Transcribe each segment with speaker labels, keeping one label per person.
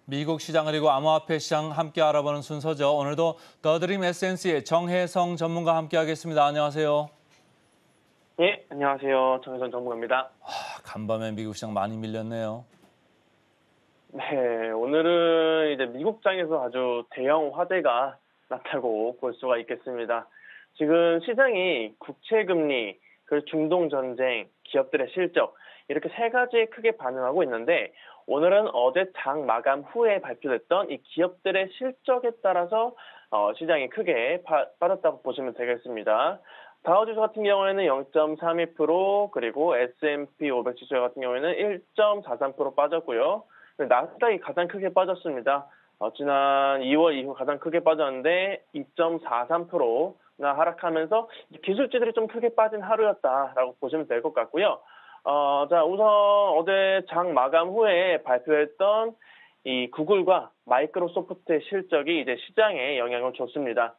Speaker 1: 미국 시장 그리고 암호화폐 시장 함께 알아보는 순서죠. 오늘도 더드림 에센스의 정혜성 전문가 함께하겠습니다. 안녕하세요.
Speaker 2: 예, 안녕하세요. 정혜선 전문가입니다.
Speaker 1: 간밤에 미국 시장 많이 밀렸네요.
Speaker 2: 네, 오늘은 이제 미국장에서 아주 대형 화제가 났다고 볼 수가 있겠습니다. 지금 시장이 국채금리, 그리고 중동전쟁, 기업들의 실적 이렇게 세 가지에 크게 반응하고 있는데 오늘은 어제 장 마감 후에 발표됐던 이 기업들의 실적에 따라서 시장이 크게 빠졌다고 보시면 되겠습니다. 다우지수 같은 경우에는 0.32%, 그리고 S&P 500 지수 같은 경우에는 1.43% 빠졌고요. 나스닥이 가장 크게 빠졌습니다. 지난 2월 이후 가장 크게 빠졌는데 2.43%나 하락하면서 기술주들이 좀 크게 빠진 하루였다라고 보시면 될 것 같고요. 자, 우선 어제 장 마감 후에 발표했던 이 구글과 마이크로소프트의 실적이 이제 시장에 영향을 줬습니다.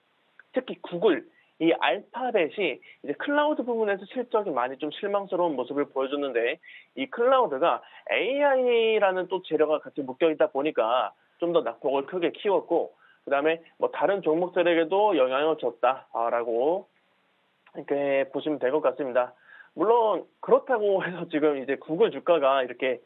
Speaker 2: 특히 구글, 이 알파벳이 이제 클라우드 부분에서 실적이 많이 좀 실망스러운 모습을 보여줬는데 이 클라우드가 AI라는 또 재료가 같이 묶여 있다 보니까 좀 더 낙폭을 크게 키웠고 그다음에 뭐 다른 종목들에게도 영향을 줬다라고 이렇게 보시면 될 것 같습니다. 물론 그렇다고 해서 지금 이제 구글 주가가 이렇게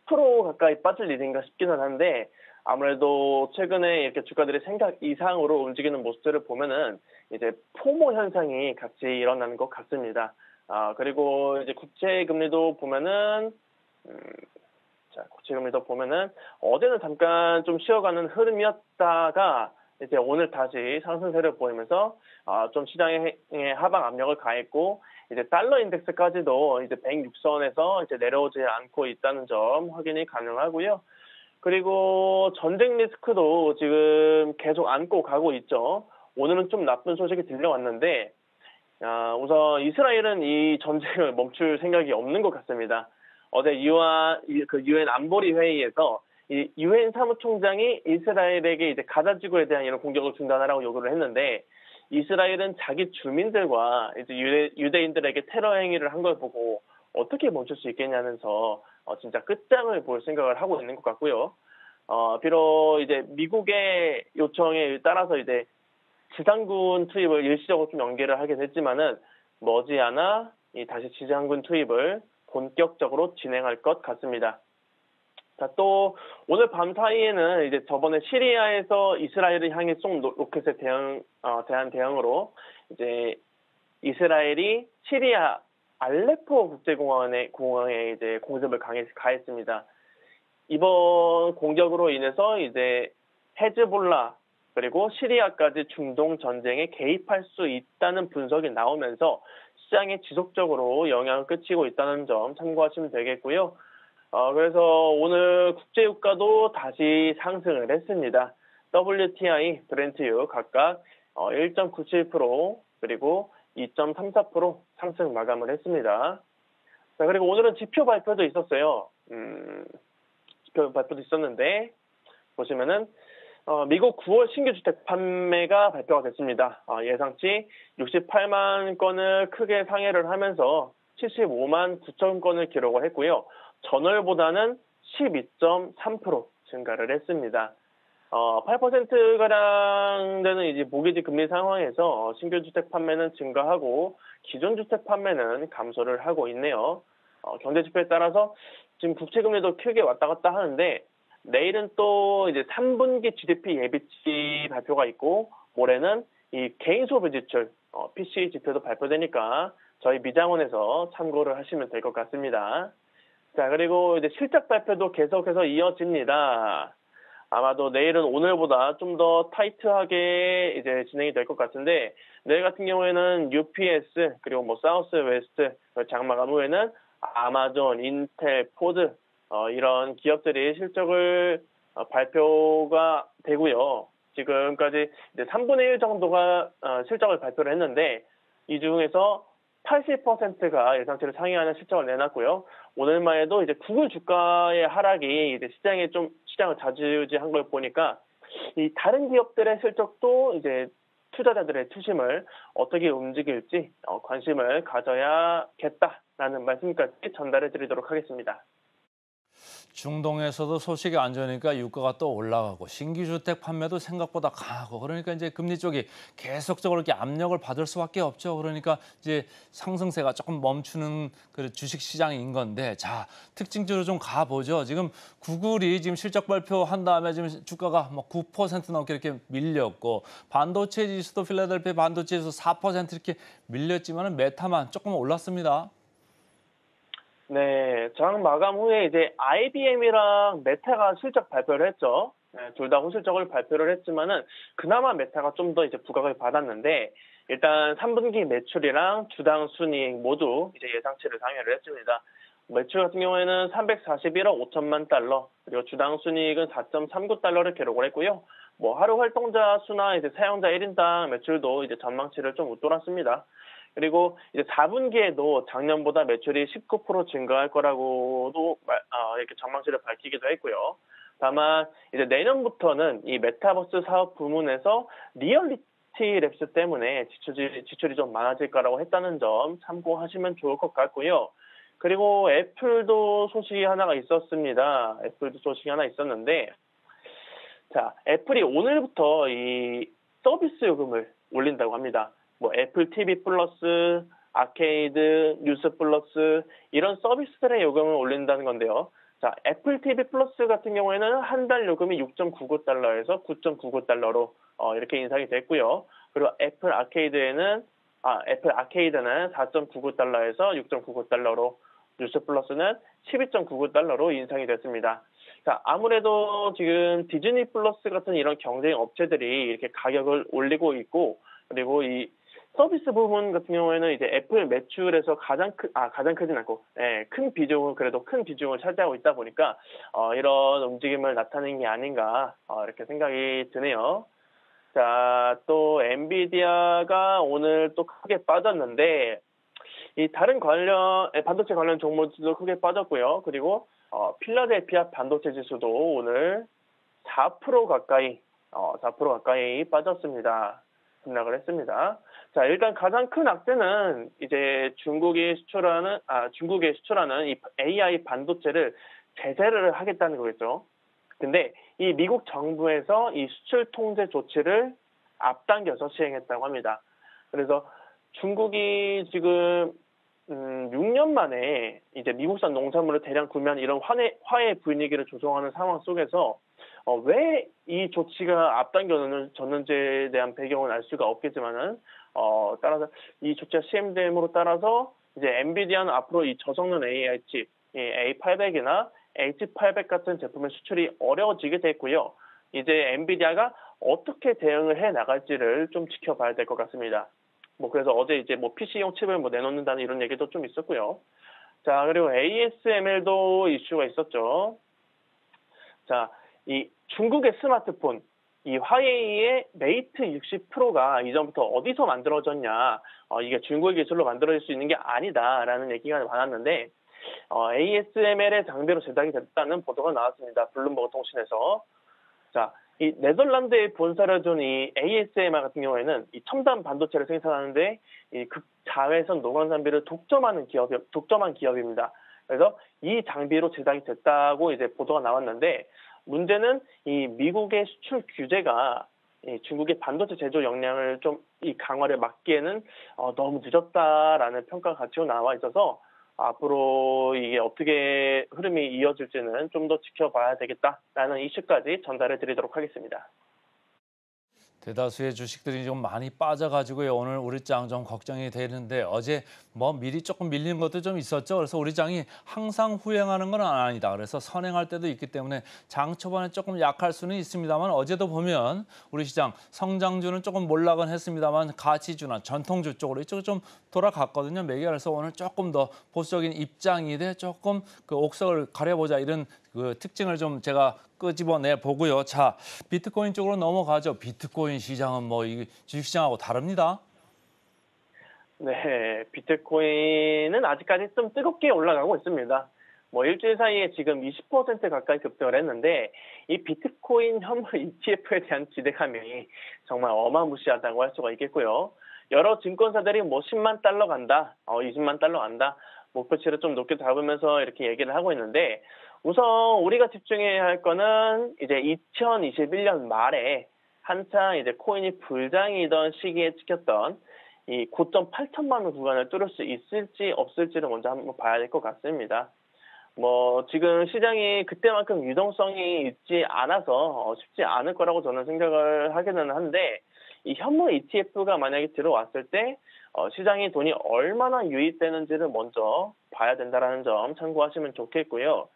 Speaker 2: 10% 가까이 빠질 일인가 싶기는 한데 아무래도 최근에 이렇게 주가들이 생각 이상으로 움직이는 모습들을 보면은 이제 포모 현상이 같이 일어나는 것 같습니다. 그리고 이제 국채 금리도 보면은 국채 금리도 보면은 어제는 잠깐 좀 쉬어가는 흐름이었다가 이제 오늘 다시 상승세를 보이면서 좀 시장에 하방 압력을 가했고 이제 달러 인덱스까지도 이제 106선에서 이제 내려오지 않고 있다는 점 확인이 가능하고요. 그리고 전쟁 리스크도 지금 계속 안고 가고 있죠. 오늘은 좀 나쁜 소식이 들려왔는데 우선 이스라엘은 이 전쟁을 멈출 생각이 없는 것 같습니다. 어제 유엔 안보리 회의에서 이 유엔 사무총장이 이스라엘에게 이제 가자 지구에 대한 이런 공격을 중단하라고 요구를 했는데 이스라엘은 자기 주민들과 이제 유대인들에게 테러 행위를 한 걸 보고 어떻게 멈출 수 있겠냐면서 진짜 끝장을 볼 생각을 하고 있는 것 같고요. 비록 이제 미국의 요청에 따라서 이제 지상군 투입을 일시적으로 좀 연기를 하게 됐지만은 머지않아 다시 지상군 투입을 본격적으로 진행할 것 같습니다. 자, 또 오늘 밤 사이에는 이제 저번에 시리아에서 이스라엘을 향해 쏜 로켓에 대한 대응으로 이제 이스라엘이 시리아 알레포 국제공항에 이제 공습을 가했습니다. 이번 공격으로 인해서 이제 헤즈볼라 그리고 시리아까지 중동 전쟁에 개입할 수 있다는 분석이 나오면서 시장에 지속적으로 영향을 끼치고 있다는 점 참고하시면 되겠고요. 그래서 오늘 국제유가도 다시 상승을 했습니다. WTI, 브렌트유 각각 1.97% 그리고 2.34% 상승 마감을 했습니다. 자, 그리고 오늘은 지표 발표도 있었어요. 지표 발표도 있었는데 보시면은 미국 9월 신규 주택 판매가 발표가 됐습니다. 예상치 68만 건을 크게 상회를 하면서 75만 9천 건을 기록을 했고요. 전월보다는 12.3% 증가를 했습니다. 8%가량 되는 이제 모기지 금리 상황에서 신규 주택 판매는 증가하고 기존 주택 판매는 감소를 하고 있네요. 경제 지표에 따라서 지금 국채 금리도 크게 왔다 갔다 하는데 내일은 또 이제 3분기 GDP 예비치 발표가 있고 모레는 이 개인 소비 지출 PCE 지표도 발표되니까 저희 미장원에서 참고를 하시면 될 것 같습니다. 자, 그리고 이제 실적 발표도 계속해서 이어집니다. 아마도 내일은 오늘보다 좀 더 타이트하게 이제 진행이 될 것 같은데 내일 같은 경우에는 UPS 그리고 뭐 사우스 웨스트 장마감 후에는 아마존, 인텔, 포드 이런 기업들이 실적을 발표가 되고요. 지금까지 이제 3분의 1 정도가 실적을 발표를 했는데 이 중에서 80%가 예상치를 상회하는 실적을 내놨고요. 오늘만 해도 이제 구글 주가의 하락이 이제 시장을 좌지우지한 걸 보니까 이 다른 기업들의 실적도 이제 투자자들의 투심을 어떻게 움직일지 관심을 가져야겠다라는 말씀까지 전달해 드리도록 하겠습니다.
Speaker 1: 중동에서도 소식이 안 좋으니까 유가가 또 올라가고 신규 주택 판매도 생각보다 강하고 그러니까 이제 금리 쪽이 계속적으로 이렇게 압력을 받을 수밖에 없죠. 그러니까 이제 상승세가 조금 멈추는 그 주식 시장인 건데 자, 특징주로 좀 가보죠. 지금 구글이 지금 실적 발표한 다음에 지금 주가가 뭐 9% 넘게 이렇게 밀렸고 반도체 지수도 필라델피아 반도체 지수 4% 이렇게 밀렸지만은 메타만 조금 올랐습니다.
Speaker 2: 네, 장 마감 후에 이제 IBM이랑 메타가 실적 발표를 했죠. 네, 둘 다 호실적을 발표를 했지만은 그나마 메타가 좀 더 이제 부각을 받았는데 일단 3분기 매출이랑 주당 순이익 모두 이제 예상치를 상회를 했습니다. 매출 같은 경우에는 341억 5천만 달러, 그리고 주당 순이익은 4.39달러를 기록을 했고요. 뭐 하루 활동자 수나 이제 사용자 1인당 매출도 이제 전망치를 좀 웃돌았습니다. 그리고 이제 4분기에도 작년보다 매출이 19% 증가할 거라고도 이렇게 전망치를 밝히기도 했고요. 다만 이제 내년부터는 이 메타버스 사업 부문에서 리얼리티 랩스 때문에 지출이 좀 많아질 거라고 했다는 점 참고하시면 좋을 것 같고요. 그리고 애플도 소식이 하나가 있었습니다. 애플도 소식이 하나 있었는데, 자, 애플이 오늘부터 이 서비스 요금을 올린다고 합니다. 뭐 애플 TV 플러스, 아케이드, 뉴스 플러스 이런 서비스들의 요금을 올린다는 건데요. 자, 애플 TV 플러스 같은 경우에는 한 달 요금이 6.99달러에서 9.99달러로 이렇게 인상이 됐고요. 그리고 애플 아케이드는 4.99달러에서 6.99달러로, 뉴스 플러스는 12.99달러로 인상이 됐습니다. 자, 아무래도 지금 디즈니 플러스 같은 이런 경쟁 업체들이 이렇게 가격을 올리고 있고, 그리고 이 서비스 부분 같은 경우에는 이제 애플 매출에서 가장 크진 않고, 큰 비중을 차지하고 있다 보니까, 이런 움직임을 나타낸 게 아닌가, 이렇게 생각이 드네요. 자, 또 엔비디아가 오늘 또 크게 빠졌는데, 이 다른 반도체 관련 종목들도 크게 빠졌고요. 그리고, 필라델피아 반도체 지수도 오늘 4% 가까이 빠졌습니다. 급락을 했습니다. 자, 일단 가장 큰 악재는 이제 중국에 수출하는 이 AI 반도체를 제재를 하겠다는 거겠죠. 근데 이 미국 정부에서 이 수출 통제 조치를 앞당겨서 시행했다고 합니다. 그래서 중국이 지금 6년 만에 이제 미국산 농산물을 대량 구매한 이런 화해 분위기를 조성하는 상황 속에서 왜 이 조치가 앞당겨졌는지에 대한 배경은 알 수가 없겠지만은 따라서 이 조치가 시행됨으로 따라서 이제 엔비디아는 앞으로 이 저성능 AI 칩, 이 A800이나 H800 같은 제품의 수출이 어려워지게 됐고요. 이제 엔비디아가 어떻게 대응을 해 나갈지를 좀 지켜봐야 될 것 같습니다. 뭐 그래서 어제 이제 뭐 PC용 칩을 뭐 내놓는다는 이런 얘기도 좀 있었고요. 자, 그리고 ASML도 이슈가 있었죠. 자, 이 중국의 스마트폰, 이 화웨이의 메이트 60 프로가 이전부터 어디서 만들어졌냐, 이게 중국의 기술로 만들어질 수 있는 게 아니다라는 얘기가 많았는데, ASML의 장비로 제작이 됐다는 보도가 나왔습니다. 블룸버그 통신에서. 자, 이 네덜란드에 본사를 둔 이 ASMR 같은 경우에는 이 첨단 반도체를 생산하는데 이 극자외선 노광 장비를 독점한 기업입니다. 그래서 이 장비로 제작이 됐다고 이제 보도가 나왔는데, 문제는 이 미국의 수출 규제가 이 중국의 반도체 제조 역량을 좀 이 강화를 막기에는 너무 늦었다라는 평가가 같이 나와 있어서 앞으로 이게 어떻게 흐름이 이어질지는 좀 더 지켜봐야 되겠다라는 이슈까지 전달해 드리도록 하겠습니다.
Speaker 1: 대다수의 주식들이 좀 많이 빠져가지고요. 오늘 우리 장 좀 걱정이 되는데 어제 뭐 미리 조금 밀린 것도 좀 있었죠. 그래서 우리 장이 항상 후행하는 건 아니다. 그래서 선행할 때도 있기 때문에 장 초반에 조금 약할 수는 있습니다만 어제도 보면 우리 시장 성장주는 조금 몰락은 했습니다만 가치주나 전통주 쪽으로 이쪽으로 좀 돌아갔거든요. 매개. 그래서 오늘 조금 더 보수적인 입장이 돼 조금 그 옥석을 가려보자 이런 그 특징을 좀 제가 끄집어내 보고요. 자, 비트코인 쪽으로 넘어가죠. 비트코인 시장은 뭐 이 주식시장하고 다릅니다.
Speaker 2: 네, 비트코인은 아직까지 좀 뜨겁게 올라가고 있습니다. 뭐 일주일 사이에 지금 20% 가까이 급등을 했는데 이 비트코인 현물 ETF에 대한 기대감이 정말 어마무시하다고 할 수가 있겠고요. 여러 증권사들이 뭐 10만 달러 간다, 20만 달러 간다, 목표치를 좀 높게 잡으면서 이렇게 얘기를 하고 있는데 우선 우리가 집중해야 할 거는 이제 2021년 말에 한창 이제 코인이 불장이던 시기에 찍혔던 이 고점 8천만 원 구간을 뚫을 수 있을지 없을지를 먼저 한번 봐야 될 것 같습니다. 뭐 지금 시장이 그때만큼 유동성이 있지 않아서 쉽지 않을 거라고 저는 생각을 하기는 한데 이 현물 ETF가 만약에 들어왔을 때 시장에 돈이 얼마나 유입되는지를 먼저 봐야 된다는 점 참고하시면 좋겠고요.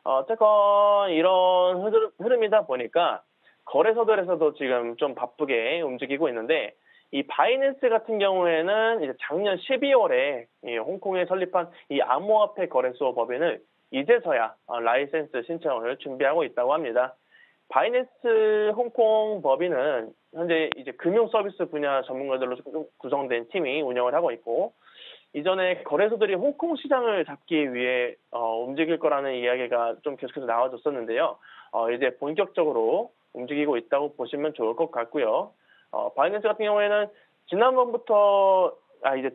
Speaker 2: 어쨌건 이런 흐름이다 보니까 거래소들에서도 지금 좀 바쁘게 움직이고 있는데 이 바이낸스 같은 경우에는 이제 작년 12월에 이 홍콩에 설립한 이 암호화폐 거래소 법인을 이제서야 라이센스 신청을 준비하고 있다고 합니다. 바이낸스 홍콩 법인은 현재 이제 금융 서비스 분야 전문가들로 구성된 팀이 운영을 하고 있고 이전에 거래소들이 홍콩 시장을 잡기 위해 움직일 거라는 이야기가 좀 계속해서 나와줬었는데요. 이제 본격적으로 움직이고 있다고 보시면 좋을 것 같고요. 바이낸스 같은 경우에는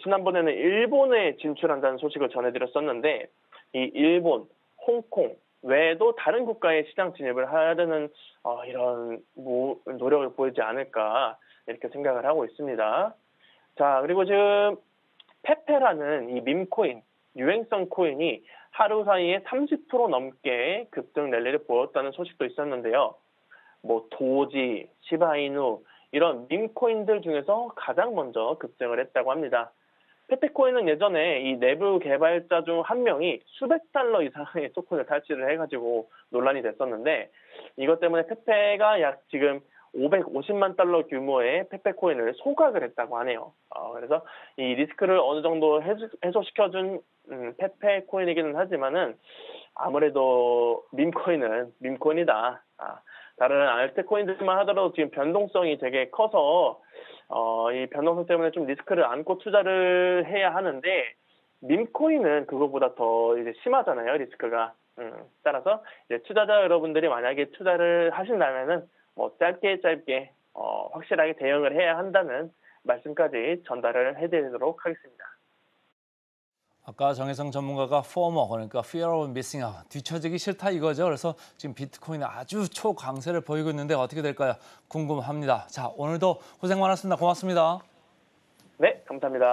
Speaker 2: 지난번에는 일본에 진출한다는 소식을 전해드렸었는데 이 일본, 홍콩 외에도 다른 국가의 시장 진입을 하려는 이런 노력을 보이지 않을까 이렇게 생각을 하고 있습니다. 자, 그리고 지금 페페라는 이 밈코인, 유행성 코인이 하루 사이에 30% 넘게 급등 랠리를 보였다는 소식도 있었는데요. 뭐 도지, 시바이누 이런 밈코인들 중에서 가장 먼저 급등을 했다고 합니다. 페페코인은 예전에 이 내부 개발자 중 한 명이 수백 달러 이상의 토큰을 탈취를 해가지고 논란이 됐었는데 이것 때문에 페페가 약 지금 550만 달러 규모의 페페코인을 소각을 했다고 하네요. 그래서 이 리스크를 어느 정도 해소시켜준 페페코인이기는 하지만은 아무래도 밈코인은 밈코인이다. 다른 알트코인들만 하더라도 지금 변동성이 되게 커서 이 변동성 때문에 좀 리스크를 안고 투자를 해야 하는데 밈코인은 그거보다 더 이제 심하잖아요, 리스크가. 따라서 이제 투자자 여러분들이 만약에 투자를 하신다면은 뭐 짧게 확실하게 대응을 해야 한다는 말씀까지 전달을 해드리도록 하겠습니다.
Speaker 1: 아까 정혜성 전문가가 FOMO, 그러니까 Fear of Missing Out, 뒤처지기 싫다 이거죠. 그래서 지금 비트코인이 아주 초강세를 보이고 있는데 어떻게 될까요? 궁금합니다. 자, 오늘도 고생 많았습니다. 고맙습니다.
Speaker 2: 네, 감사합니다.